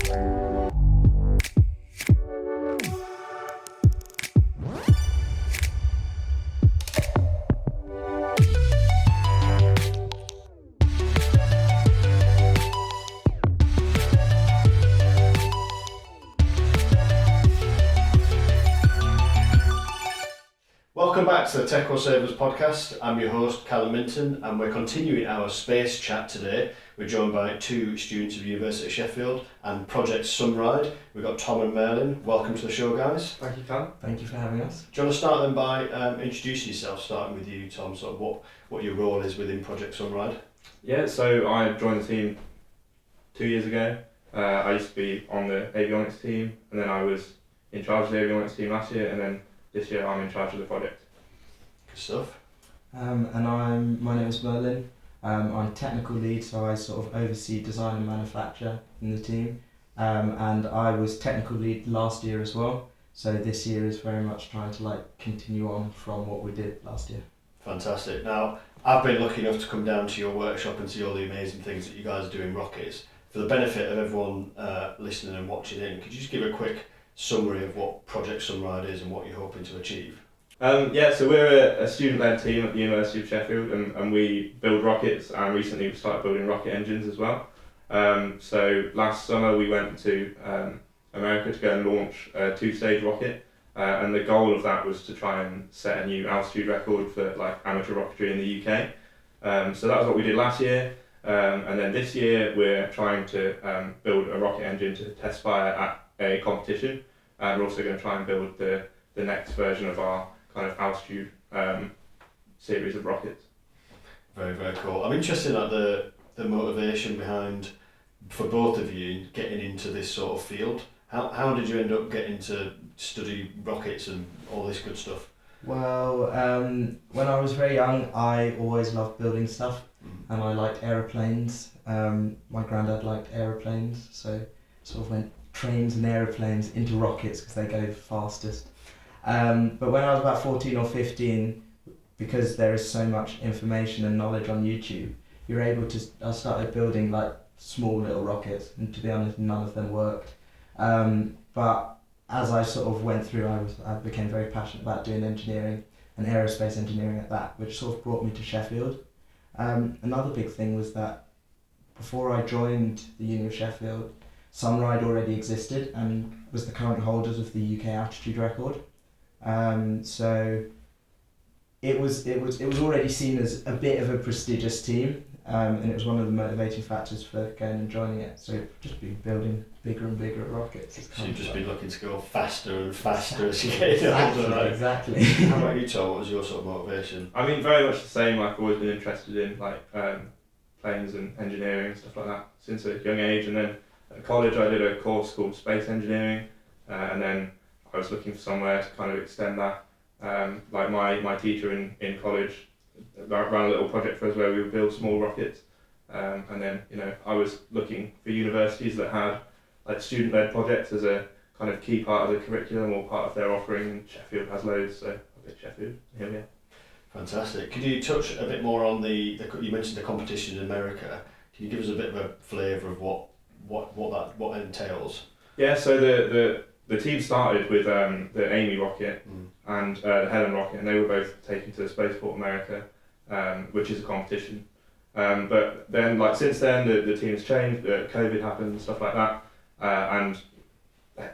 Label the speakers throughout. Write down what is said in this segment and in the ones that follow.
Speaker 1: Welcome back to the Tech or Savers podcast. I'm your host, Callum Minton, and we're continuing our space chat today. We're joined by two students of University of Sheffield and Project Sunride. We've got Tom and Merlin. Welcome to the show, guys.
Speaker 2: Thank you, Callum.
Speaker 3: Thank you for having us.
Speaker 1: Do you want to start then by introducing yourself, starting with you, Tom, sort of what your role is within Project Sunride?
Speaker 2: Yeah, so I joined the team 2 years ago. I used to be on the avionics team, and then I was in charge of the avionics team last year, and then this year I'm in charge of the project.
Speaker 1: Good stuff.
Speaker 3: My name is Merlin. I'm technical lead, so I sort of oversee design and manufacture in the team. And I was technical lead last year as well. So this year is very much trying to continue on from what we did last year.
Speaker 1: Fantastic. Now, I've been lucky enough to come down to your workshop and see all the amazing things that you guys are doing in rockets. For the benefit of everyone listening and watching in, could you just give a quick summary of what Project Sunride is and what you're hoping to achieve?
Speaker 2: So we're a student-led team at the University of Sheffield, and we build rockets, and recently we started building rocket engines as well. So last summer we went to America to go and launch a 2-stage rocket, and the goal of that was to try and set a new altitude record for amateur rocketry in the UK. So that was what we did last year, and then this year we're trying to build a rocket engine to test fire at a competition, and we're also going to try and build the next version of our kind of altitude series of rockets.
Speaker 1: Very, very cool. I'm interested at the motivation behind, for both of you, getting into this sort of field. How did you end up getting to study rockets and all this good stuff?
Speaker 3: Well, when I was very young, I always loved building stuff, and I liked aeroplanes. My granddad liked aeroplanes, so sort of went trains and aeroplanes into rockets because they go fastest. But when I was about 14 or 15, because there is so much information and knowledge on YouTube, you're able to. I started building small little rockets, and to be honest, none of them worked. But as I sort of went through, I became very passionate about doing engineering and aerospace engineering at that, which sort of brought me to Sheffield. Another big thing was that before I joined the University of Sheffield, Sunride already existed and was the current holders of the UK altitude record. So it was already seen as a bit of a prestigious team, and it was one of the motivating factors for going and joining it. So just been building bigger and bigger rockets.
Speaker 1: So you've just been looking to go faster and faster as you get older, right?
Speaker 3: Exactly.
Speaker 1: How about you, Tom? What was your sort of motivation?
Speaker 2: I mean, very much the same. I've always been interested in planes and engineering and stuff like that since a young age, and then at college I did a course called space engineering, and then I was looking for somewhere to kind of extend that. My teacher in college ran a little project for us where we would build small rockets, and then I was looking for universities that had student-led projects as a kind of key part of the curriculum or part of their offering, and Sheffield has loads, so I picked Sheffield. Here we are.
Speaker 1: Fantastic. Could you touch a bit more on you mentioned the competition in America? Can you give us a bit of a flavour of what entails?
Speaker 2: Yeah, so the team started with the Amy rocket and the Helen rocket, and they were both taken to the Spaceport America, which is a competition. But then, since then, the team has changed. COVID happened and stuff like that, and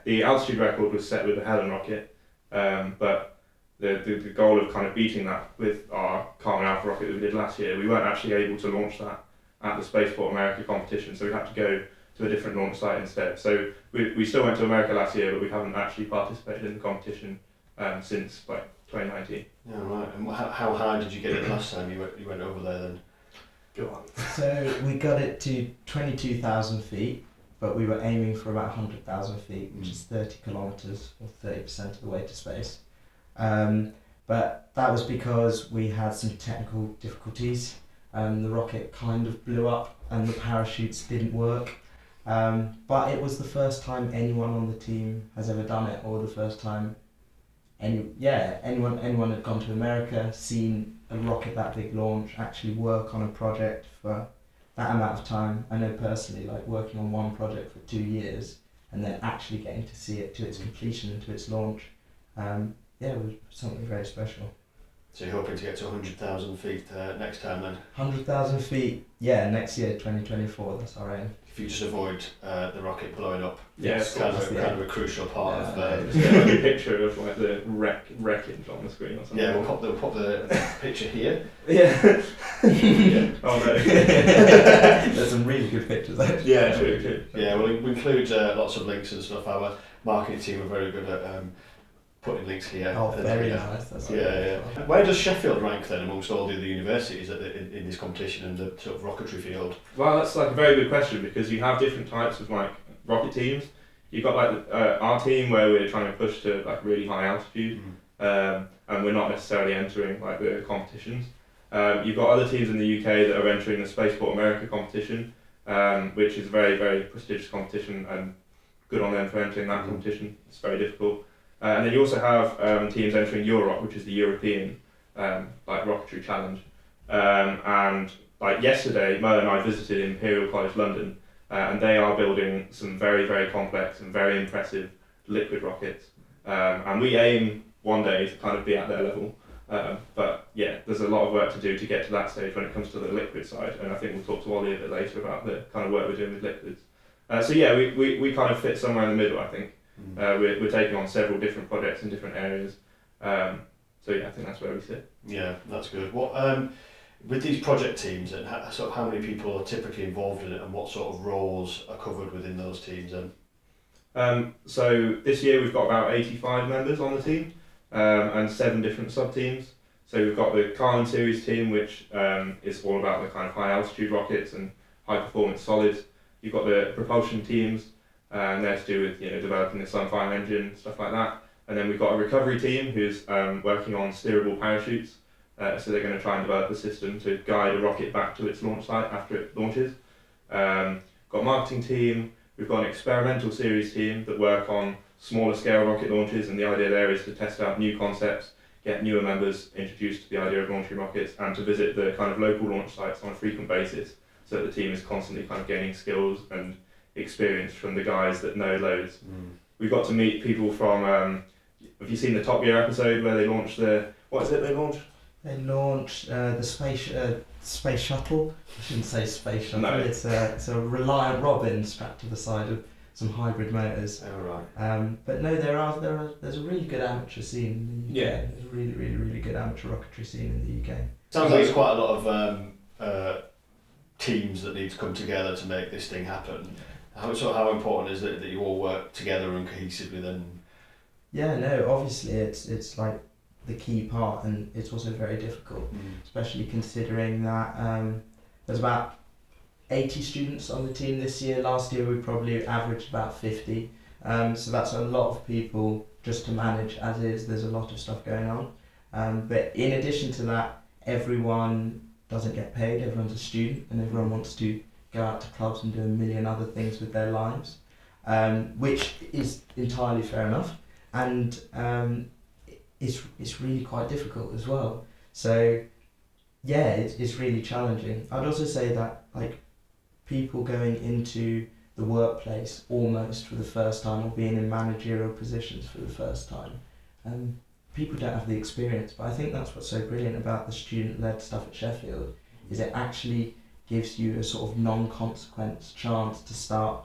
Speaker 2: the altitude record was set with the Helen rocket. But the goal of kind of beating that with our Carmen Alpha rocket that we did last year, we weren't actually able to launch that at the Spaceport America competition, so we had to go to a different launch site instead. So we still went to America last year, but we haven't actually participated in the competition since 2019.
Speaker 1: Yeah, right. And how high did you get it last time you went over there then?
Speaker 2: Go on.
Speaker 3: So we got it to 22,000 feet, but we were aiming for about 100,000 feet, which is 30 kilometres or 30% of the way to space. But that was because we had some technical difficulties. The rocket kind of blew up and the parachutes didn't work. But it was the first time anyone on the team has ever done it, or the first time anyone had gone to America, seen a rocket that big launch, actually work on a project for that amount of time, I know personally, like working on one project for 2 years and then actually getting to see it to its completion and to its launch, it was something very special.
Speaker 1: So you're hoping to get to 100,000 feet next time then?
Speaker 3: 100,000 feet, yeah, next year, 2024, that's our aim.
Speaker 1: If you just avoid the rocket blowing up,
Speaker 2: Yes,
Speaker 1: it's kind of a crucial part of.
Speaker 2: Just get like a picture of like the wreckage on the screen or something.
Speaker 1: Yeah, we'll pop the picture here.
Speaker 3: Yeah.
Speaker 2: Yeah. Oh no.
Speaker 3: There's some really good pictures actually.
Speaker 2: Yeah, true.
Speaker 1: Yeah, we'll include lots of links and stuff. Our marketing team are very good at putting links here.
Speaker 3: Oh,
Speaker 1: and
Speaker 3: very
Speaker 1: here.
Speaker 3: nice. That's
Speaker 1: Yeah. Where does Sheffield rank then amongst all the other universities in this competition and the sort of rocketry field?
Speaker 2: Well, that's like a very good question because you have different types of like rocket teams. You've got like our team where we're trying to push to like really high altitude, and we're not necessarily entering like the competitions. You've got other teams in the UK that are entering the Spaceport America competition, which is a very, very prestigious competition, and good on them for entering that competition. It's very difficult. And then you also have teams entering Europe, which is the European like rocketry challenge. And like yesterday, Merlin and I visited Imperial College London, and they are building some very, very complex and very impressive liquid rockets. And we aim one day to kind of be at their level. But yeah, there's a lot of work to do to get to that stage when it comes to the liquid side, and I think we'll talk to Olle a bit later about the kind of work we're doing with liquids. So yeah, we kind of fit somewhere in the middle, I think. We're taking on several different projects in different areas. So yeah, I think that's where we sit.
Speaker 1: Yeah, that's good. What with these project teams, and how many people are typically involved in it, and what sort of roles are covered within those teams?
Speaker 2: So this year we've got about 85 members on the team, and 7 different sub-teams. So we've got the Carlin Series team, which is all about the kind of high altitude rockets and high performance solids. You've got the propulsion teams, and they're to do with developing the Sunfire engine, stuff like that. And then we've got a recovery team who's working on steerable parachutes. So they're going to try and develop a system to guide a rocket back to its launch site after it launches. Got a marketing team. We've got an experimental series team that work on smaller scale rocket launches, and the idea there is to test out new concepts, get newer members introduced to the idea of launching rockets, and to visit the kind of local launch sites on a frequent basis, so that the team is constantly kind of gaining skills and experience from the guys that know loads. We've got to meet people from, have you seen the Top Gear episode where they launched what is it they launched?
Speaker 3: They launched the space shuttle. I shouldn't say space shuttle.
Speaker 2: No.
Speaker 3: It's a Reliant Robin strapped to the side of some hybrid motors.
Speaker 1: Oh, right.
Speaker 3: But no, there's a really good amateur scene in the UK.
Speaker 2: Yeah.
Speaker 3: There's a really, really, really good amateur rocketry scene in the UK.
Speaker 1: Sounds like there's quite a lot of teams that need to come together to make this thing happen. How important is it that you all work together and cohesively then?
Speaker 3: Yeah, no, obviously it's like the key part, and it's also very difficult, especially considering that there's about 80 students on the team this year. Last year we probably averaged about 50, so that's a lot of people just to manage as is. There's a lot of stuff going on, but in addition to that, everyone doesn't get paid. Everyone's a student, and everyone wants to go out to clubs and do a million other things with their lives, which is entirely fair enough, and it's really quite difficult as well. So yeah, it's really challenging. I'd also say that like people going into the workplace almost for the first time, or being in managerial positions for the first time, people don't have the experience, but I think that's what's so brilliant about the student-led stuff at Sheffield, is it actually gives you a sort of non-consequence chance to start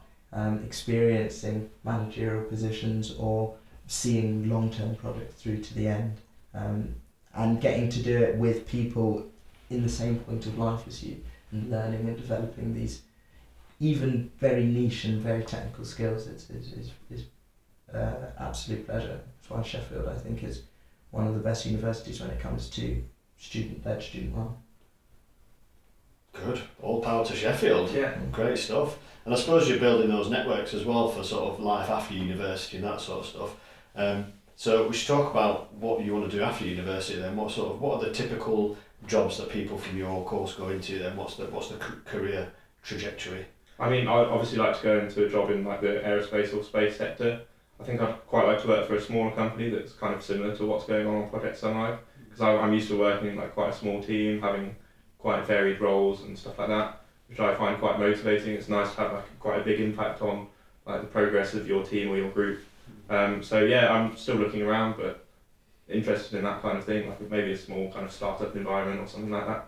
Speaker 3: experiencing managerial positions or seeing long-term projects through to the end, and getting to do it with people in the same point of life as you, and learning and developing these even very niche and very technical skills. It's absolute pleasure. That's why Sheffield, I think, is one of the best universities when it comes to student-led, student-run.
Speaker 1: Good. All power to Sheffield.
Speaker 2: Yeah.
Speaker 1: Great stuff. And I suppose you're building those networks as well for sort of life after university and that sort of stuff. So we should talk about what you want to do after university then. What are the typical jobs that people from your course go into then? What's the career trajectory?
Speaker 2: I mean, I'd obviously like to go into a job in like the aerospace or space sector. I think I'd quite like to work for a smaller company that's kind of similar to what's going on Project Sunride, because I'm used to working in like quite a small team, having quite varied roles and stuff like that. which I find quite motivating. It's nice to have like quite a big impact on like the progress of your team or your group. So yeah, I'm still looking around, but interested in that kind of thing, like maybe a small kind of startup environment or something like that.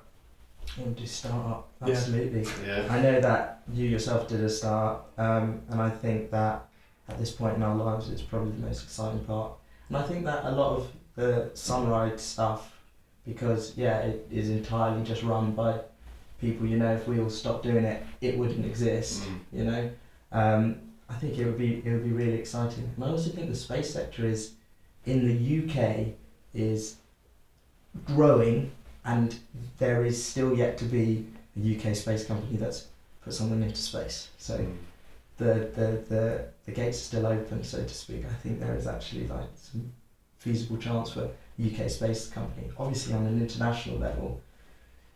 Speaker 3: We'll do start-up, absolutely.
Speaker 1: Yeah.
Speaker 3: I know that you yourself did a start, and I think that at this point in our lives it's probably the most exciting part. And I think that a lot of the Sunride stuff, because it is entirely just run by people, if we all stopped doing it, it wouldn't exist, I think it would be really exciting. And I also think the space sector in the UK is growing, and there is still yet to be a UK space company that's put something into space. So the gates are still open, so to speak. I think there is actually like some feasible chance for a UK space company. Obviously on an international level,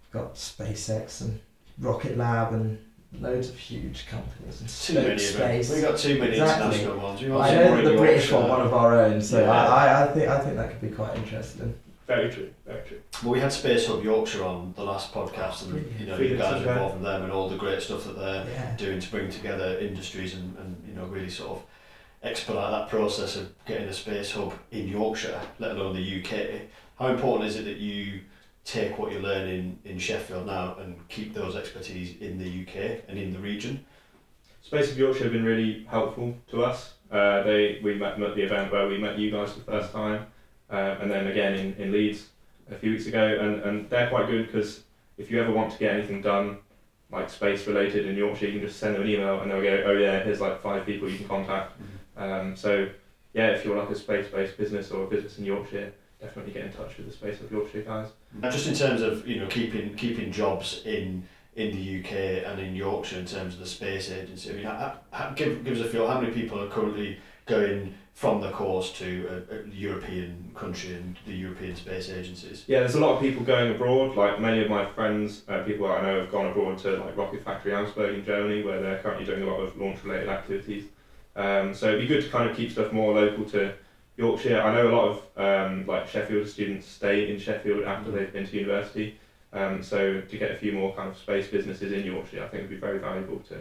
Speaker 3: you've got SpaceX and Rocket Lab and loads of huge companies. And
Speaker 1: Too many of them. We've got too many international ones.
Speaker 3: I know that the British want one of our own, so I think that could be quite interesting.
Speaker 2: Very true, very true.
Speaker 1: Well, we had Space Hub Yorkshire on the last podcast, and you guys are involved in them and all the great stuff that they're doing to bring together industries and really sort of expedite that process of getting a space hub in Yorkshire, let alone the UK. How important is it that you take what you're learning in Sheffield now and keep those expertise in the UK and in the region?
Speaker 2: Space Hub Yorkshire have been really helpful to us. We met at the event where we met you guys for the first time. And then again in Leeds a few weeks ago, and they're quite good because if you ever want to get anything done like space related in Yorkshire, you can just send them an email and they'll go, oh yeah, here's like 5 people you can contact. So yeah, if you're like a space-based business or a business in Yorkshire, definitely get in touch with the Space of Yorkshire guys.
Speaker 1: Just in terms of keeping jobs in the UK and in Yorkshire in terms of the space agency, I mean, give us a feel. How many people are currently going from the course to a European country and the European space agencies? Yeah,
Speaker 2: there's a lot of people going abroad. Like many of my friends, people that I know have gone abroad to like Rocket Factory Augsburg in Germany, where they're currently doing a lot of launch-related activities. So it'd be good to kind of keep stuff more local to Yorkshire. I know a lot of like Sheffield students stay in Sheffield after they've been to university. So to get a few more kind of space businesses in Yorkshire, I think would be very valuable to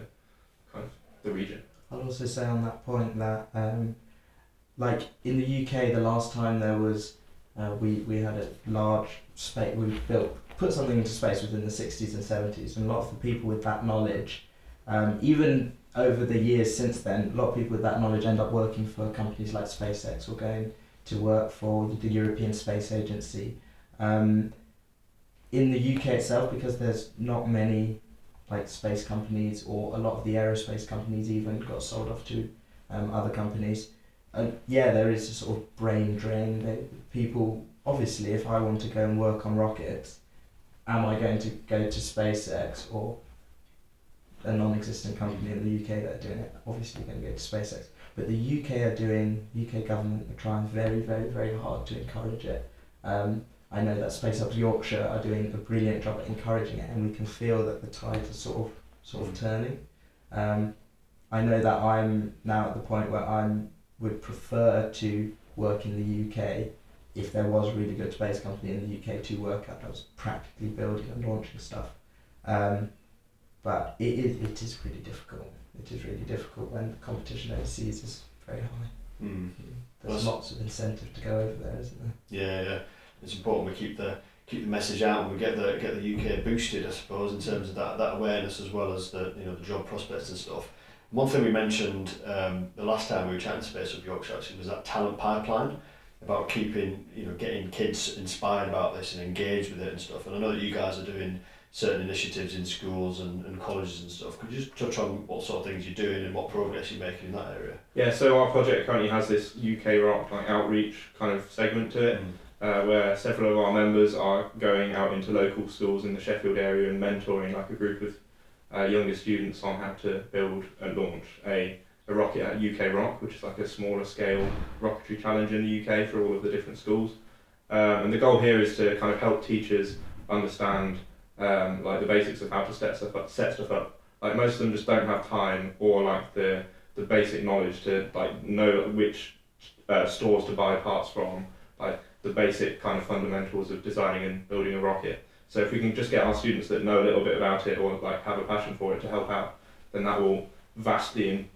Speaker 2: kind of the region.
Speaker 3: I'll also say on that point that like in the UK, the last time there was, we had a large space, put something into space within the 60s and 70s, and a lot of the people with that knowledge, even over the years since then, a lot of people with that knowledge end up working for companies like SpaceX or going to work for the European Space Agency. In the UK itself, because there's not many like space companies, or a lot of the aerospace companies even got sold off to other companies. There is a sort of brain drain. People, obviously, if I want to go and work on rockets, am I going to go to SpaceX or a non-existent company in the UK that are doing it? Obviously going to go to SpaceX. But the UK government are trying very, very, very hard to encourage it. I know that Space Hub Yorkshire are doing a brilliant job at encouraging it, and we can feel that the tide is sort of turning. I know that I'm now at the point where would prefer to work in the UK if there was a really good space company in the UK to work at that was practically building and launching stuff. But it is really difficult. It is really difficult when the competition overseas is very high. There's lots of incentive to go over there, isn't there?
Speaker 1: Yeah. It's important we keep the message out and we get the UK boosted, I suppose, in terms of that awareness as well as the job prospects and stuff. One thing we mentioned the last time we were chatting to Space Hub Yorkshire actually was that talent pipeline, about getting kids inspired about this and engaged with it and stuff. And I know that you guys are doing certain initiatives in schools and colleges and stuff. Could you just touch on what sort of things you're doing and what progress you're making in that area?
Speaker 2: Yeah, so our project currently has this UK Rock outreach kind of segment to it, where several of our members are going out into local schools in the Sheffield area and mentoring like a group of younger students on how to build and launch a rocket at UK Rock, which is like a smaller scale rocketry challenge in the UK for all of the different schools. And the goal here is to kind of help teachers understand like the basics of how to set stuff up. Like most of them just don't have time or like the basic knowledge to like know which stores to buy parts from, like the basic kind of fundamentals of designing and building a rocket. So if we can just get our students that know a little bit about it or like have a passion for it to help out, then that will vastly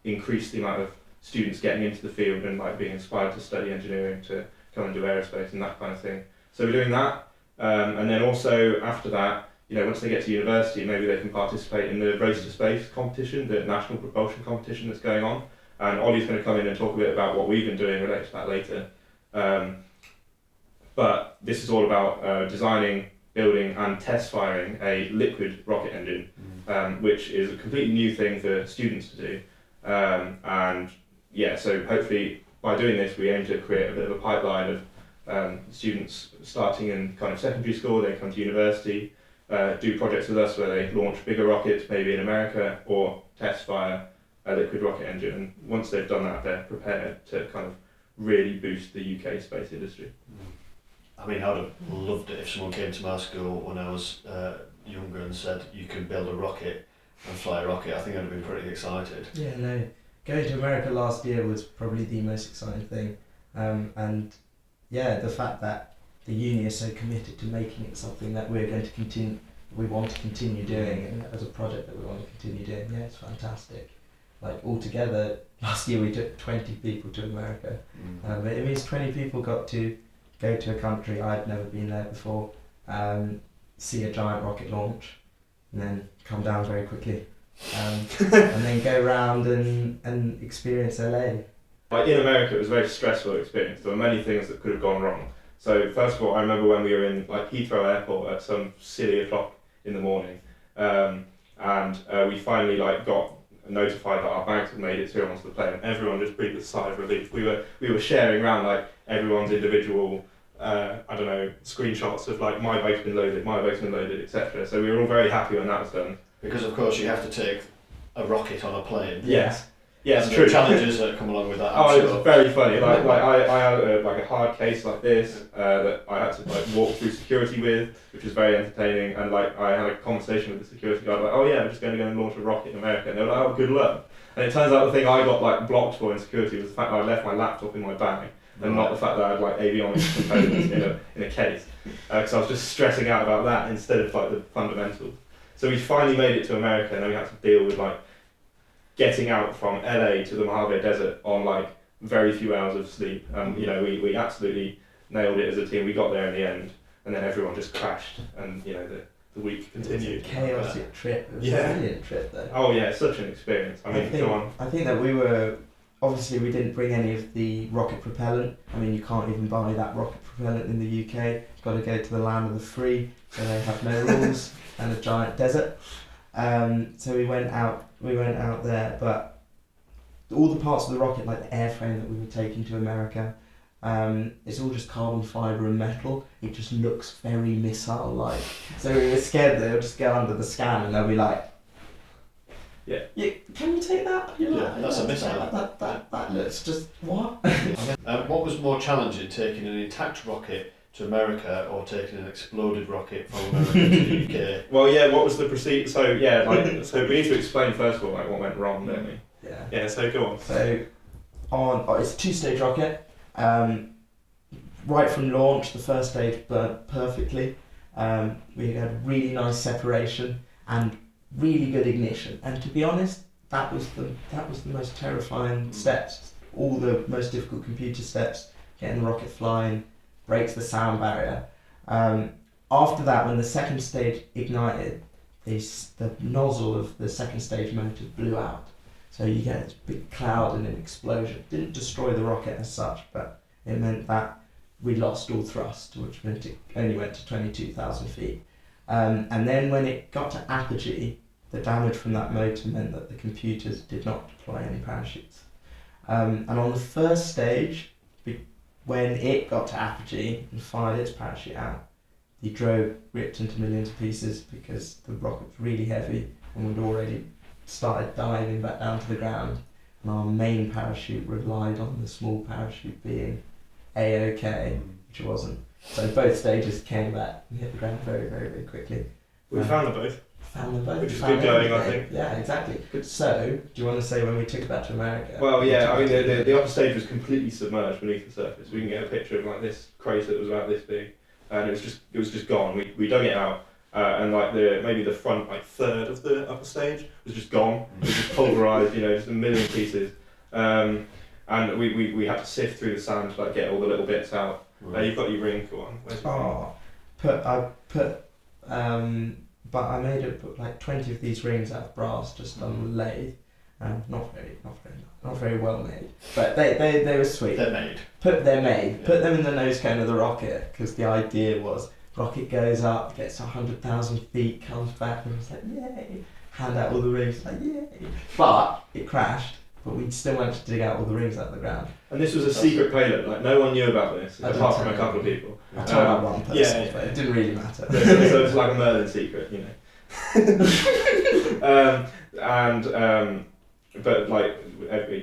Speaker 2: increase the amount of students getting into the field and like being inspired to study engineering, to come and do aerospace and that kind of thing. So we're doing that, and then also after that, once they get to university, maybe they can participate in the Race to Space competition, the national propulsion competition that's going on. And Olle's going to come in and talk a bit about what we've been doing related to that later. But this is all about designing, building and test firing a liquid rocket engine, which is a completely new thing for students to do. So hopefully by doing this we aim to create a bit of a pipeline of students starting in kind of secondary school, they come to university, do projects with us where they launch bigger rockets, maybe in America, or test fire a liquid rocket engine. And once they've done that, they're prepared to kind of really boost the UK space industry.
Speaker 1: I mean, I'd have loved it if someone came to my school when I was younger and said, you can build a rocket and fly a rocket. I think I'd have been pretty excited.
Speaker 3: Yeah, no. Going to America last year was probably the most exciting thing. And yeah, the fact that the uni is so committed to making it something that we're going to continue, we want to continue doing, and as a project that we want to continue doing, yeah, it's fantastic. Like altogether, last year we took 20 people to America. It means 20 people got to go to a country I'd never been there before, see a giant rocket launch, and then come down very quickly, and then go around and experience LA.
Speaker 2: Like in America, it was a very stressful experience. There were many things that could have gone wrong. So first of all, I remember when we were in like Heathrow Airport at some silly o'clock in the morning, and we finally got notified that our bags had made it through onto the plane. Everyone just breathed a sigh of relief. We were sharing around like everyone's individual screenshots of like my bag's been loaded, etc. So we were all very happy when that was done.
Speaker 1: Because of course you have to take a rocket on a plane.
Speaker 2: Yes. Yeah, it's
Speaker 1: and
Speaker 2: true.
Speaker 1: The challenges that come along with that.
Speaker 2: Oh, it was very funny. I had a hard case like this that I had to walk through security with, which was very entertaining. And I had a conversation with the security guard, oh yeah, I'm just going to go and launch a rocket in America. And they were like, oh, good luck. And it turns out the thing I got blocked for in security was the fact that I left my laptop in my bag, and not the fact that I had avionics components in a case. Because I was just stressing out about that instead of the fundamentals. So we finally made it to America, and then we had to deal with getting out from LA to the Mojave Desert on very few hours of sleep. We absolutely nailed it as a team. We got there in the end, and then everyone just crashed, and the week continued.
Speaker 3: It was a chaotic trip. It was a brilliant trip though.
Speaker 2: Oh yeah, such an experience. I
Speaker 3: think that we were, obviously we didn't bring any of the rocket propellant. I mean, you can't even buy that rocket propellant in the UK. You've got to go to the land of the free, so they have no rules, and a giant desert. So we went out there, but all the parts of the rocket, like the airframe that we were taking to America, it's all just carbon fibre and metal. It just looks very missile-like. So we were scared that they'll just go under the scan and they'll be like, yeah, can you take that?
Speaker 1: That's a missile.
Speaker 3: That looks just, what?
Speaker 1: What was more challenging, taking an intact rocket to America or taking an exploded rocket from America to the UK?
Speaker 2: Well, yeah, what was the procedure? So, yeah, so we need to explain first of all, what went wrong, don't we?
Speaker 3: Yeah.
Speaker 2: Yeah, so go on.
Speaker 3: So, it's a two-stage rocket. Right from launch, the first stage burnt perfectly. We had really nice separation and really good ignition. And to be honest, that was the most terrifying steps. All the most difficult computer steps, getting the rocket flying, breaks the sound barrier. After that, when the second stage ignited, the nozzle of the second stage motor blew out. So you get this big cloud and an explosion. It didn't destroy the rocket as such, but it meant that we lost all thrust, which meant it only went to 22,000 feet. And then when it got to apogee, the damage from that motor meant that the computers did not deploy any parachutes. And on the first stage, when it got to apogee and fired its parachute out, the drogue ripped into millions of pieces because the rocket was really heavy and we'd already started diving back down to the ground, and our main parachute relied on the small parachute being A-OK, which it wasn't. So both stages came back and hit the ground very, very, very quickly.
Speaker 2: We found them both. Which is good going, I think.
Speaker 3: Yeah, exactly. Good. So, do you want to say when we took it back to America?
Speaker 2: Well, yeah, I mean, the upper stage was completely submerged beneath the surface. We can get a picture of this crater that was about this big. and it was just gone. We dug it out, and like maybe the front like third of the upper stage was just gone. It was just pulverised, just a million pieces. And we had to sift through the sand to like get all the little bits out.
Speaker 1: Right.
Speaker 2: You've got your ring, go on. Where's your ring?
Speaker 3: But I made like 20 of these rings out of brass just on the lathe. Not very well made, but they were sweet.
Speaker 1: They're made.
Speaker 3: They're made. Yeah. Put them in the nose cone of the rocket, because the idea was rocket goes up, gets to 100,000 feet, comes back, and it's like yay! Hand out all the rings, like yay! But it crashed. But we still managed to dig out all the rings out of the ground.
Speaker 2: And this was a secret payload. Like no one knew about this, apart from a couple of people.
Speaker 3: I told that one person, but it didn't really matter.
Speaker 2: So it's like a Merlin secret, But like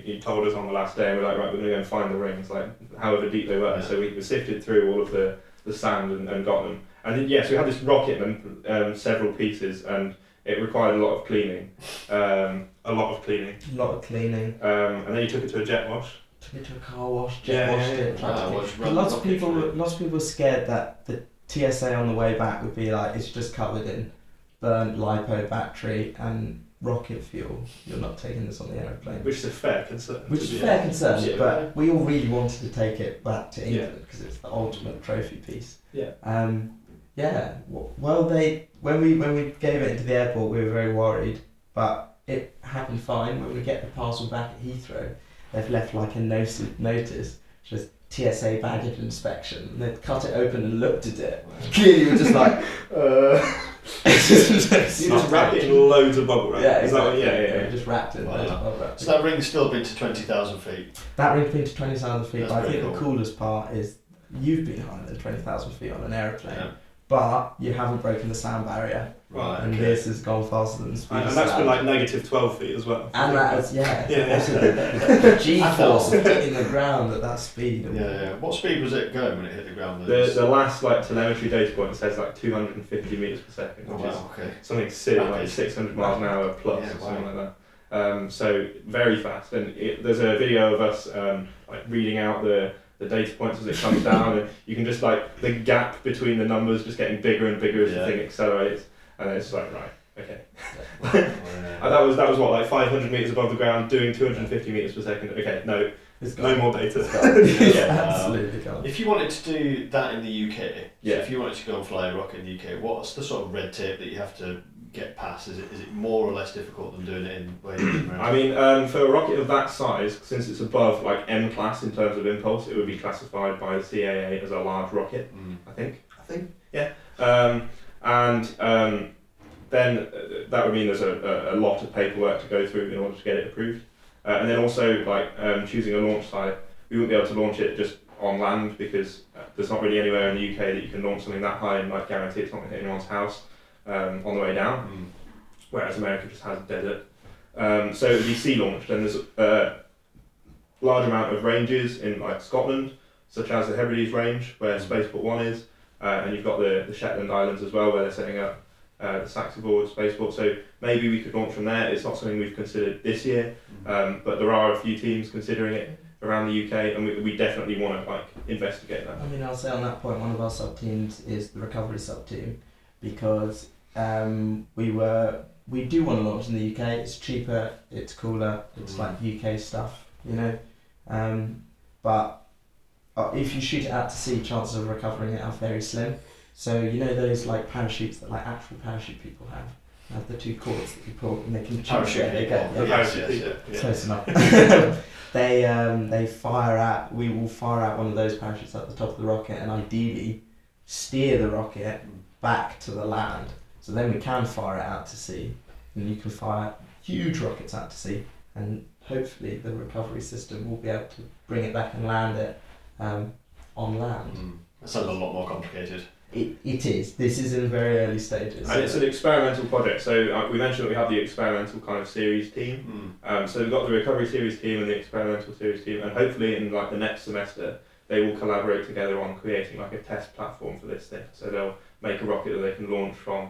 Speaker 2: he told us on the last day, and we're like, right, we're going to go and find the rings, like however deep they were. Yeah. So we sifted through all of the sand and got them. And then, so we had this rocket and several pieces, and it required a lot of cleaning. And then you took it to a jet wash.
Speaker 3: Took it to a car wash, washed it. Lots of people were scared that the TSA on the way back would be like, it's just covered in burnt LiPo battery and rocket fuel. You're not taking this on the aeroplane.
Speaker 2: Which is a fair concern.
Speaker 3: Yeah. But we all really wanted to take it back to England because it's the ultimate trophy piece.
Speaker 2: Yeah.
Speaker 3: Well, when we gave it into the airport, we were very worried, but it happened fine. When we get the parcel back at Heathrow, they've left like a notice, just TSA baggage inspection. And they'd cut it open and looked at it. Clearly, we're just like,
Speaker 2: you just wrapped it in loads of bubble wrap.
Speaker 3: Yeah, exactly.
Speaker 2: Yeah.
Speaker 3: Just wrapped it in loads of bubble wrap.
Speaker 1: So that ring's still been to 20,000 feet?
Speaker 3: That ring's been to 20,000 feet,
Speaker 1: That's
Speaker 3: but I think
Speaker 1: cool.
Speaker 3: the coolest part is you've been higher than 20,000 feet on an aeroplane.
Speaker 1: Yeah.
Speaker 3: But you haven't broken the sound barrier.
Speaker 1: Right.
Speaker 3: And
Speaker 1: Okay.
Speaker 3: this has gone faster than the speed of
Speaker 2: And that's
Speaker 3: sound.
Speaker 2: been like negative 12 feet as well.
Speaker 3: And that is,
Speaker 2: Yeah.
Speaker 3: Also the G-force of hitting the ground at that speed.
Speaker 1: Yeah. What speed was it going when it hit the ground?
Speaker 2: The last like telemetry data point says like 250 meters per second, which is something silly, like 600 miles an hour plus or something like that. So very fast. And there's a video of us like reading out the data points as it comes down, and you can just like the gap between the numbers just getting bigger and bigger as the thing accelerates, and then it's like right, okay. And that was what, like 500 meters above the ground, doing 250 meters per second. Okay, no more data.
Speaker 3: Absolutely gone.
Speaker 1: If you wanted to do that in the UK, so
Speaker 2: Yeah.
Speaker 1: if you wanted to go and fly a rocket in the UK, what's the sort of red tape that you have to get past? Is it more or less difficult than doing it in where you're in
Speaker 2: I mean, for a rocket of that size, since it's above like M class in terms of impulse, it would be classified by the CAA as a large rocket. I think, yeah. Then that would mean there's a lot of paperwork to go through in order to get it approved. And then also like choosing a launch site, we wouldn't be able to launch it just on land because there's not really anywhere in the UK that you can launch something that high and like guarantee it's not going to hit anyone's house on the way down. Whereas America just has a desert. So it would be sea launched, and there's a large amount of ranges in like Scotland, such as the Hebrides range where Spaceport 1 is, and you've got the Shetland Islands as well where they're setting up the Saxonboard Spaceport. So maybe we could launch from there. It's not something we've considered this year, but there are a few teams considering it around the UK, and we definitely want to like investigate that.
Speaker 3: I mean, I'll say on that point, one of our sub teams is the recovery sub team, because we do want to launch in the UK. It's cheaper, it's cooler, it's like UK stuff, but if you shoot it out to sea, chances of recovering it are very slim. So those like parachutes that like actual parachute people have the two cords that you pull and they can
Speaker 1: Parachute people.
Speaker 3: Close enough. They fire out. We will fire out one of those parachutes at the top of the rocket and ideally steer the rocket back to the land. So then we can fire it out to sea, and you can fire huge rockets out to sea, and hopefully the recovery system will be able to bring it back and land it on land.
Speaker 1: That sounds a lot more complicated.
Speaker 3: It is. This is in very early stages.
Speaker 2: And it's an experimental project. So we mentioned that we have the experimental kind of series team. So we've got the recovery series team and the experimental series team, and hopefully in like the next semester they will collaborate together on creating like a test platform for this thing. So they'll make a rocket that they can launch from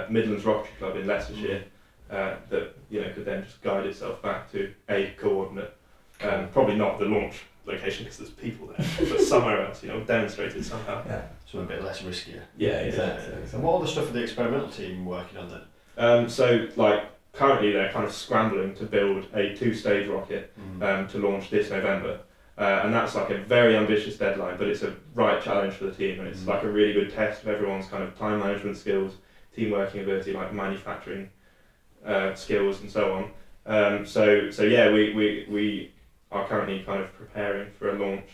Speaker 2: Midlands Rocketry Club in Leicestershire that could then just guide itself back to a coordinate. Probably not the launch location because there's people there, but somewhere else, demonstrated somehow.
Speaker 3: Yeah.
Speaker 1: So a bit less riskier.
Speaker 2: Yeah, exactly.
Speaker 1: And what other stuff are the experimental team working on then?
Speaker 2: So currently they're kind of scrambling to build a 2-stage rocket to launch this November. And that's like a very ambitious deadline, but it's a right challenge for the team, and it's like a really good test of everyone's kind of time management skills, team working ability, like manufacturing skills and so on. So yeah, we are currently kind of preparing for a launch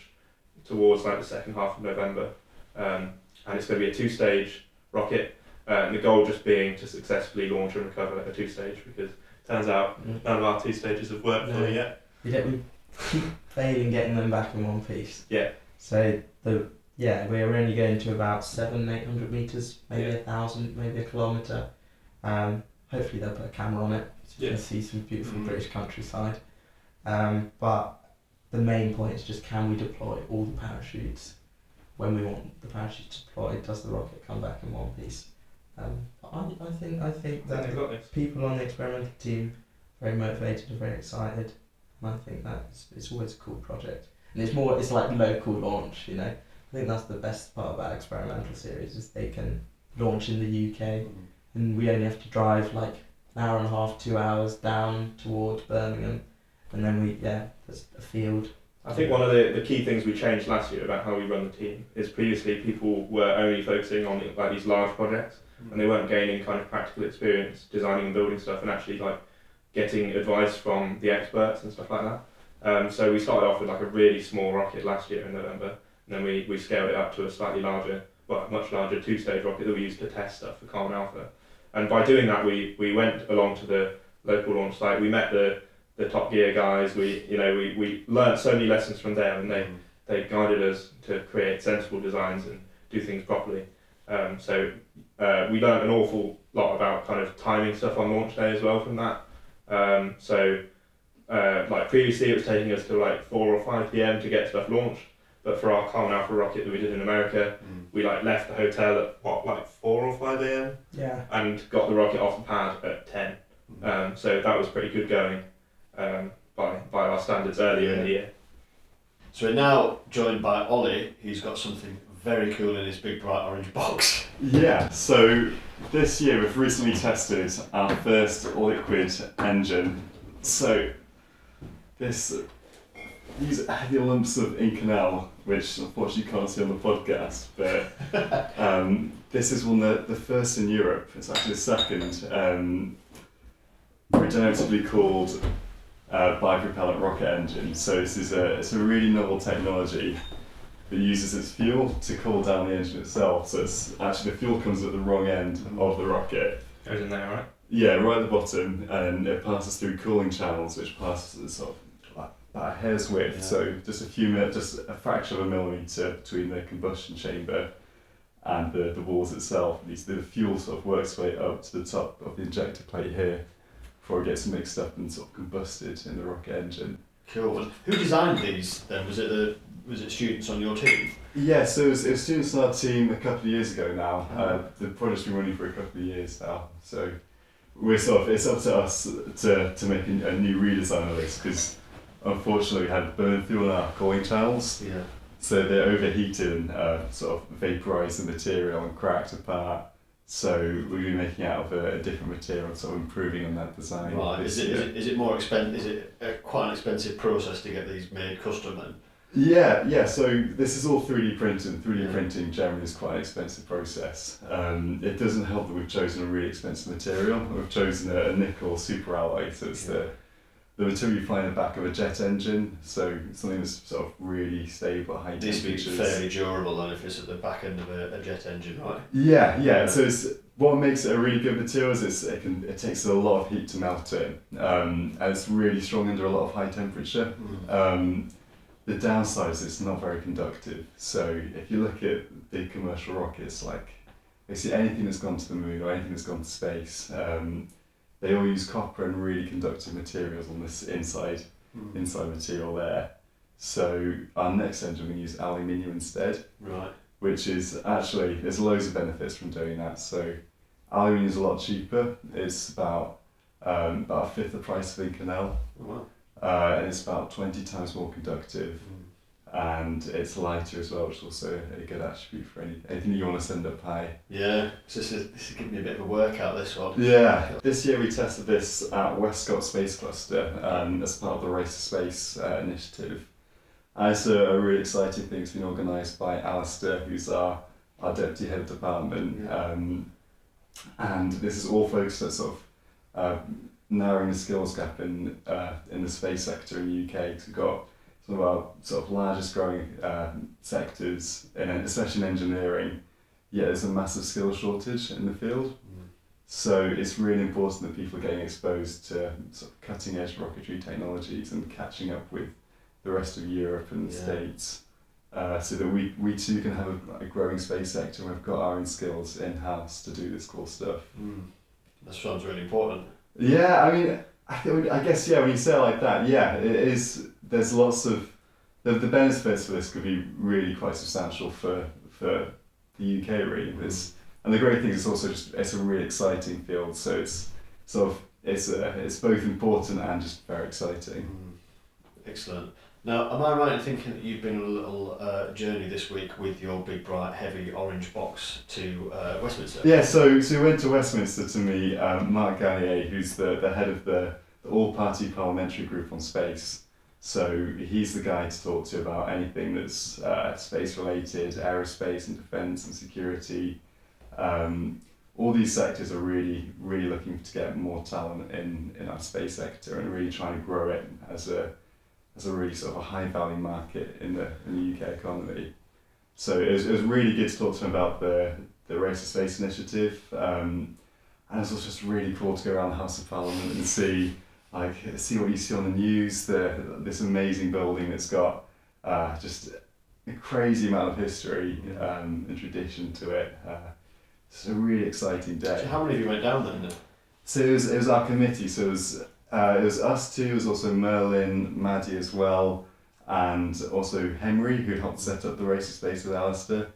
Speaker 2: towards like the second half of November, and it's going to be a 2-stage rocket. And the goal just being to successfully launch and recover a 2-stage, because it turns out none of our 2 stages have worked fully yet.
Speaker 3: We keep failing getting them back in one piece.
Speaker 2: Yeah.
Speaker 3: So we're only going to about 700-800 meters, maybe 1,000, maybe a kilometre. Hopefully they'll put a camera on it so you can see some beautiful British countryside. But the main point is just, can we deploy all the parachutes when we want the parachutes deployed? Does the rocket come back in one piece? I think that people on the experimental team are very motivated and very excited, and I think that it's always a cool project. And it's like local launch, I think that's the best part about experimental series, is they can launch in the UK, and we only have to drive like an hour and a half, 2 hours down towards Birmingham, and then there's a field.
Speaker 2: I think one of the key things we changed last year about how we run the team is previously people were only focusing on these large projects, and they weren't gaining kind of practical experience designing and building stuff and actually like getting advice from the experts and stuff like that. So we started off with like a really small rocket last year in November, and then we scaled it up to a slightly larger, much larger 2-stage rocket that we used to test stuff for Common Alpha. And by doing that, we went along to the local launch site. We met the Top Gear guys. We learned so many lessons from them, and they guided us to create sensible designs and do things properly. So we learned an awful lot about kind of timing stuff on launch day as well from that. Like previously it was taking us to like 4 or 5 p.m. to get stuff launched, but for our Common Alpha rocket that we did in America, we like left the hotel at 4 or 5 a.m. and got the rocket off the pad at 10. So that was pretty good going by our standards earlier in the year.
Speaker 1: So we're now joined by Olle. He's got something very cool in his big bright orange box.
Speaker 4: Yeah, so this year we've recently tested our first liquid engine. So these heavy lumps of Inconel, which unfortunately you can't see on the podcast, but this is one of the first in Europe. It's actually the second, regeneratively called bipropellant rocket engine. So it's a really novel technology that uses its fuel to cool down the engine itself. So it's actually, the fuel comes at the wrong end of the rocket.
Speaker 2: Goes in there, right?
Speaker 4: Yeah, right at the bottom, and it passes through cooling channels, which passes sort of like about a hair's width. So just a fraction of a millimetre between the combustion chamber and the walls itself. The fuel sort of works way up to the top of the injector plate here before it gets mixed up and sort of combusted in the rocket engine.
Speaker 1: Cool. And who designed these then? Was it students on your team?
Speaker 4: Yeah, so it was students on our team a couple of years ago now. The project's been running for a couple of years now, so it's up to us to make a new redesign of this, because unfortunately we had burn through on our cooling channels.
Speaker 1: Yeah.
Speaker 4: So they overheated and sort of vaporised the material and cracked apart. So we've been making out of a different material, sort of improving on that design.
Speaker 1: Right. Is it more expensive? Is it quite an expensive process to get these made custom then?
Speaker 4: Yeah. So this is all 3D printed. 3D printing generally is quite an expensive process. It doesn't help that we've chosen a really expensive material. We've chosen a nickel super alloy, so it's the material you find in the back of a jet engine. So something that's sort of really stable, high temperatures.
Speaker 1: This would be fairly durable then if it's at the back end of a jet engine, right?
Speaker 4: Yeah. So what makes it a really good material is it takes a lot of heat to melt it, and it's really strong under a lot of high temperature. The downside is it's not very conductive. So if you look at big commercial rockets, like basically anything that's gone to the moon or anything that's gone to space, they all use copper and really conductive materials on this inside material there. So our next engine we use aluminium instead.
Speaker 1: Right.
Speaker 4: Which is actually, there's loads of benefits from doing that. So aluminium is a lot cheaper. It's about a fifth the price of Inconel.
Speaker 1: Oh, wow.
Speaker 4: and it's about 20 times more conductive, and it's lighter as well, which is also a good attribute for anything you want to send up high.
Speaker 1: Yeah, so this is giving me a bit of a workout, this one.
Speaker 4: Yeah, this year we tested this at Westcott Space Cluster as part of the Race to Space initiative. And it's a really exciting thing. It's been organised by Alistair, who's our deputy head of department, and this is all focused at sort of narrowing the skills gap in the space sector in the UK. Because we've got some of our sort of largest growing sectors, especially in engineering. Yeah, there's a massive skill shortage in the field. So it's really important that people are getting exposed to sort of cutting edge rocketry technologies and catching up with the rest of Europe and the States, so that we too can have a growing space sector, and we've got our own skills in-house to do this cool stuff.
Speaker 1: That sounds really important.
Speaker 4: Yeah, I mean, I guess, when you say it like that, it is, there's lots of, the benefits for this could be really quite substantial for the UK really. And the great thing is it's a really exciting field, so it's sort of, it's both important and just very exciting.
Speaker 1: Excellent. Now, am I right in thinking that you've been on a little journey this week with your big, bright, heavy orange box to Westminster?
Speaker 4: Yeah, so we went to Westminster to meet Mark Gallier, who's the head of the all-party parliamentary group on space. So he's the guy to talk to about anything that's space-related, aerospace and defence and security. All these sectors are really, really looking to get more talent in our space sector and really trying to grow it as a really sort of a high value market in the UK economy. So it was really good to talk to him about the Race to Space initiative, and it was also just really cool to go around the House of Parliament and see what you see on the news, this amazing building that's got just a crazy amount of history and tradition to it. It's a really exciting day.
Speaker 1: So how many of you went down then?
Speaker 4: So it was our committee, so it was us two, it was also Merlin, Maddie as well, and also Henry, who helped set up the Race to Space with Alistair.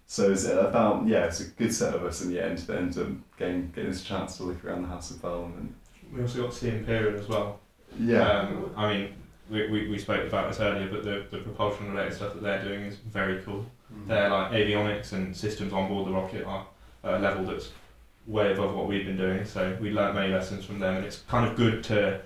Speaker 4: So it's it's a good set of us in the end that ended up getting this chance to look around the House of Parliament.
Speaker 2: We also got to see Imperial as well.
Speaker 4: Yeah.
Speaker 2: I mean, we spoke about this earlier, but the propulsion related stuff that they're doing is very cool. Their avionics and systems on board the rocket are at a level that's way above what we've been doing, so we learnt many lessons from them, and it's kind of good to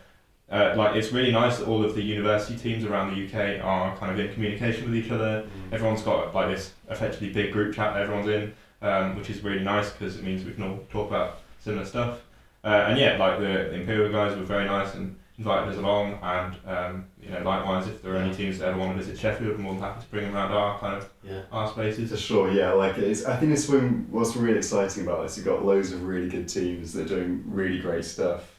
Speaker 2: it's really nice that all of the university teams around the UK are kind of in communication with each other. Everyone's got this effectively big group chat that everyone's in, which is really nice because it means we can all talk about similar stuff. And the Imperial guys were very nice and invited us along, and likewise, if there are any teams that ever want to visit Sheffield, we're more than happy to bring them around our spaces.
Speaker 4: For sure, I think what's really exciting about this. You've got loads of really good teams that are doing really great stuff.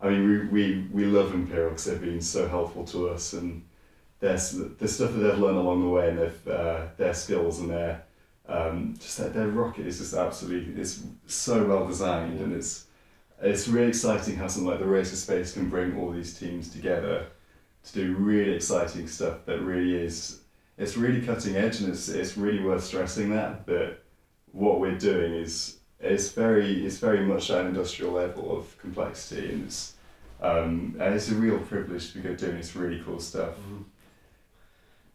Speaker 4: I mean, we love Imperial because they've been so helpful to us, and the stuff that they've learned along the way, and their skills and their rocket is just absolutely, it's so well designed, and it's really exciting how something like the Race to Space can bring all these teams together to do really exciting stuff that really is, it's really cutting edge, and it's really worth stressing that what we're doing is very much at an industrial level of complexity, and it's a real privilege to be doing this really cool stuff.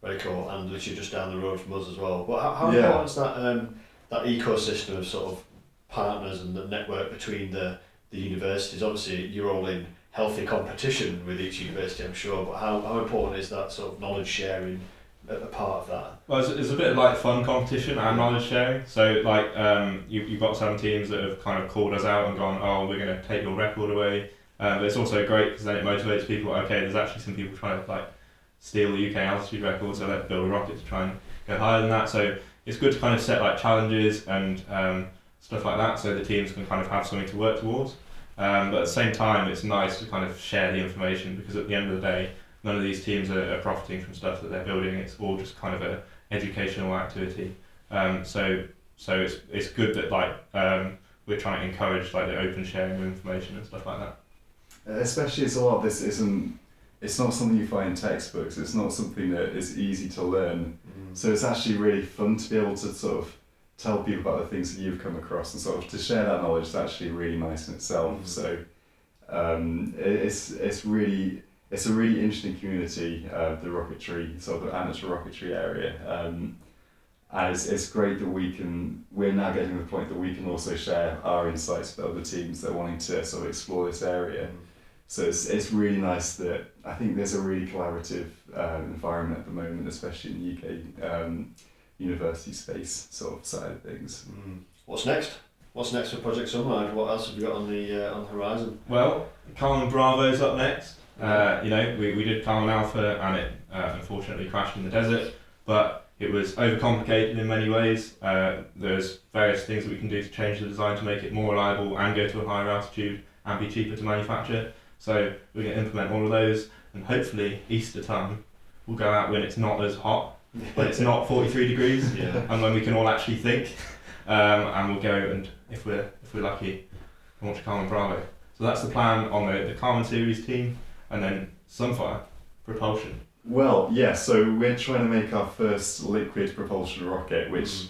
Speaker 1: Very cool, and literally just down the road from us as well. But how important is that ecosystem of sort of partners and the network between the universities? Obviously, you're all in healthy competition with each university, I'm sure, but how important is that sort of knowledge sharing a part of that?
Speaker 2: Well, it's a bit of fun competition and knowledge sharing. So you've got some teams that have kind of called us out and gone, oh, we're going to take your record away. But it's also great because then it motivates people. Okay, there's actually some people trying to steal the UK altitude record, so let's build a rocket to try and go higher than that. So it's good to kind of set challenges and stuff like that, so the teams can kind of have something to work towards. But at the same time, it's nice to kind of share the information, because at the end of the day, none of these teams are profiting from stuff that they're building. It's all just kind of an educational activity. So it's good that we're trying to encourage the open sharing of information and stuff like that.
Speaker 4: Especially as a lot of this it's not something you find in textbooks. It's not something that is easy to learn. So it's actually really fun to be able to sort of tell people about the things that you've come across, and sort of to share that knowledge is actually really nice in itself. So it's really, it's a really interesting community, the rocketry, sort of the amateur rocketry area. And it's great that we're now getting to the point that we can also share our insights with other teams that are wanting to sort of explore this area. So it's really nice that I think there's a really collaborative environment at the moment, especially in the UK university space sort of side of things.
Speaker 1: What's next? What's next for Project Sunride? What else have you got on the horizon?
Speaker 2: Well, Carmen Bravo's up next. We did Carmen Alpha and it unfortunately crashed in the desert, but it was overcomplicated in many ways. There's various things that we can do to change the design to make it more reliable and go to a higher altitude and be cheaper to manufacture. So we're going to implement all of those, and hopefully Easter time we'll go out when it's not as hot, when it's not 43 degrees, and when we can all actually think. And we'll go and if we're lucky, launch Carmen Bravo. So that's the plan on the Carmen series team, and then Sunfire propulsion.
Speaker 4: Well, yeah. So we're trying to make our first liquid propulsion rocket, which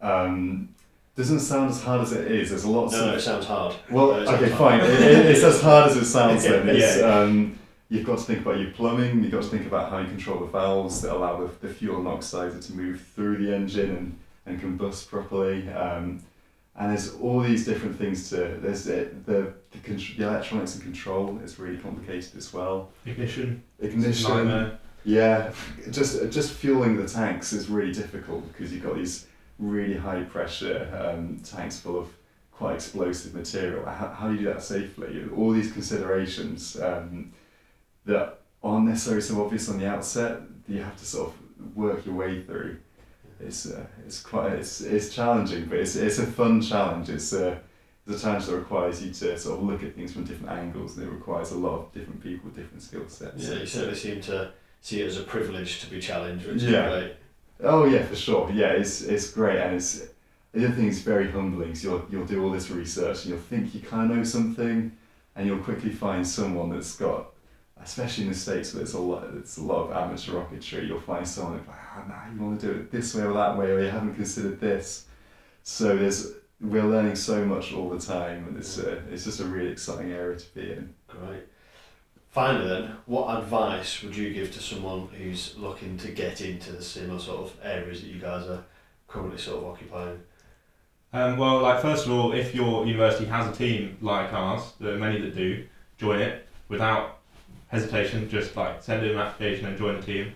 Speaker 4: doesn't sound as hard as it is. There's a lot.
Speaker 1: No, it sounds hard.
Speaker 4: Well, okay, fine. It's as hard as it sounds. Then it's, you've got to think about your plumbing. You've got to think about how you control the valves that allow the fuel and oxidizer to move through the engine and combust properly. And there's all these different things there's the electronics and control is really complicated as well. Ignition.
Speaker 2: Nightmare.
Speaker 4: Yeah, just fueling the tanks is really difficult because you've got these really high pressure tanks full of quite explosive material. How do you do that safely? All these considerations that aren't necessarily so obvious on the outset, that you have to sort of work your way through. It's challenging, but it's a fun challenge. It's a challenge that requires you to sort of look at things from different angles, and it requires a lot of different people with different skill sets.
Speaker 1: Yeah, you certainly seem to see it as a privilege to be challenged, which is great.
Speaker 4: Oh yeah, for sure. Yeah, it's great, and the other thing is very humbling. So you'll do all this research, and you'll think you kind of know something, and you'll quickly find someone that's got, especially in the States where it's a lot of amateur rocketry. You'll find someone that's like, you want to do it this way or that way, or you haven't considered this. So we're learning so much all the time, and it's just a really exciting area to be in.
Speaker 1: Great. Finally then, what advice would you give to someone who's looking to get into the similar sort of areas that you guys are currently sort of occupying?
Speaker 2: Well, first of all, if your university has a team like ours, there are many that do, join it without hesitation. Just send in an application and join the team.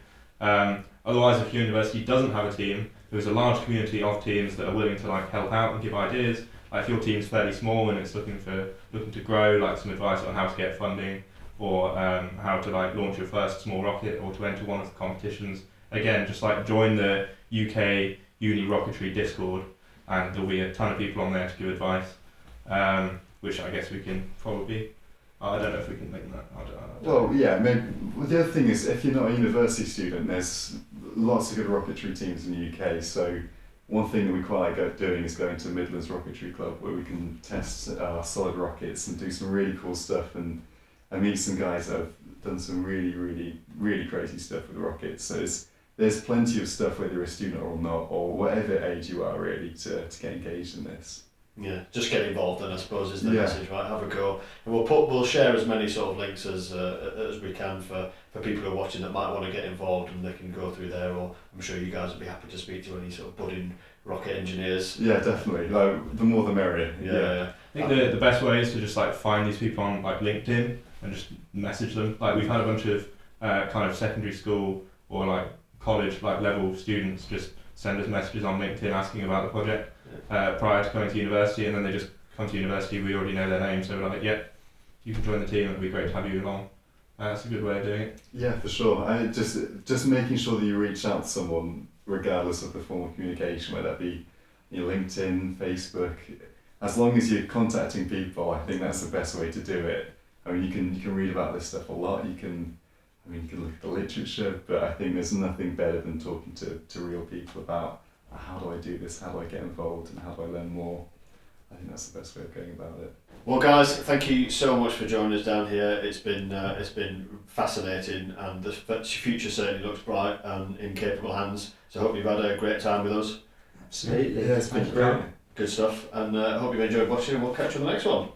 Speaker 2: Otherwise, if your university doesn't have a team, there's a large community of teams that are willing to help out and give ideas. If your team's fairly small and it's looking to grow, some advice on how to get funding, or how to launch your first small rocket, or to enter one of the competitions. Again, just join the UK Uni Rocketry Discord, and there'll be a ton of people on there to give advice, which I guess we can probably. I don't know if we can make that.
Speaker 4: Well, yeah, maybe. Well, the other thing is, if you're not a university student, there's lots of good rocketry teams in the UK. So one thing that we quite like doing is going to Midlands Rocketry Club, where we can test solid rockets and do some really cool stuff, and meet some guys that have done some really, really, really crazy stuff with rockets. So there's plenty of stuff, whether you're a student or not, or whatever age you are, really, to get engaged in this.
Speaker 1: Yeah, just get involved then, I suppose, is the message, right? Have a go. And we'll share as many sort of links as we can for people who are watching that might want to get involved, and they can go through there, or I'm sure you guys would be happy to speak to any sort of budding rocket engineers.
Speaker 4: Yeah, definitely. The more the merrier.
Speaker 1: Yeah.
Speaker 2: I think the best way is to just find these people on LinkedIn and just message them. We've had a bunch of kind of secondary school or college level students just send us messages on LinkedIn asking about the project prior to coming to university, and then they just come to university, we already know their name, so we're like, yep, you can join the team, it'd be great to have you along. That's a good way of doing it.
Speaker 4: Yeah, for sure. Just making sure that you reach out to someone regardless of the form of communication, whether that be LinkedIn, Facebook. As long as you're contacting people, I think that's the best way to do it. I mean, you can read about this stuff a lot. You can look at the literature, but I think there's nothing better than talking to real people about how do I do this, how do I get involved, and how do I learn more. I think that's the best way of going about it.
Speaker 1: Well, guys, thank you so much for joining us down here. It's been fascinating, and the future certainly looks bright and in capable hands. So I hope you've had a great time with us.
Speaker 3: Absolutely.
Speaker 4: Yeah, it's been great.
Speaker 1: Good stuff, and I hope you've enjoyed watching, and we'll catch you on the next one.